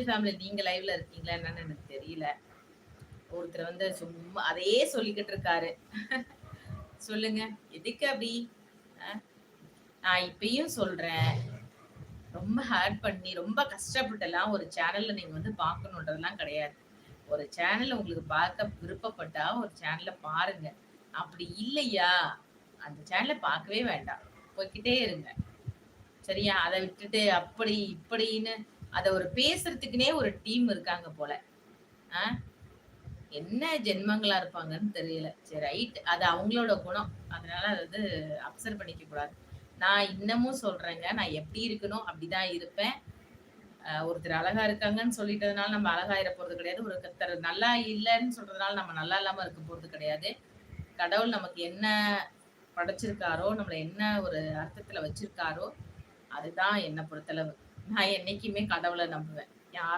Family நீங்க லைவ்ல இருக்கீங்களா என்னன்னு எனக்கு தெரியல. ஒருத்தர் வந்து சும்மா அதையே சொல்லிக்கிட்டு இருக்காரு. சொல்லுங்க. எதுக்கு அப்படி? அ நான் இப்பயும் சொல்றேன். ரொம்ப ஹார்ட் பண்ணி, ரொம்ப கஷ்டப்பட்டுலாம் ஒரு சேனல்ல நீங்க வந்து பார்க்கணுன்றதெல்லாம் கிடையாது. ஒரு சேனல் உங்களுக்கு பார்க்க விருப்பப்பட்டா, ஒரு சேனல பாருங்க. அப்படி இல்லையா, அந்த சேனல பார்க்கவே வேண்டாம். போய்க்கிட்டே இருங்க. சரியா? அத விட்டுட்டு அப்படி, இப்படின்னு அத ஒரு பேசுறதுக்குன்னே ஒரு டீம் இருக்காங்க போல. ஆ என்ன ஜென்மங்களா இருப்பாங்கன்னு தெரியல. சரி ரைட். அது அவங்களோட குணம். அதனால அத வந்து அப்சர்வ் பண்ணிக்க கூடாது. நான் இன்னமும் சொல்றேங்க. நான் எப்படி இருக்கனோ அப்படிதான் இருப்பேன். ஒருத்தர் அழகா இருக்காங்கன்னு சொல்லிட்டதுனால நம்ம அழகாயிற போறது கிடையாது. ஒருத்தர் நல்லா இல்லன்னு சொல்றதுனால நம்ம நல்லா இல்லாம இருக்க போறது கிடையாது. கடவுள் நமக்கு என்ன படைச்சிருக்காரோ, நம்மள என்ன ஒரு அர்த்தத்துல வச்சிருக்காரோ, அதுதான் என்ன பொறுத்தளவு. நான் என்னைக்குமே கடவுள நம்புவேன்.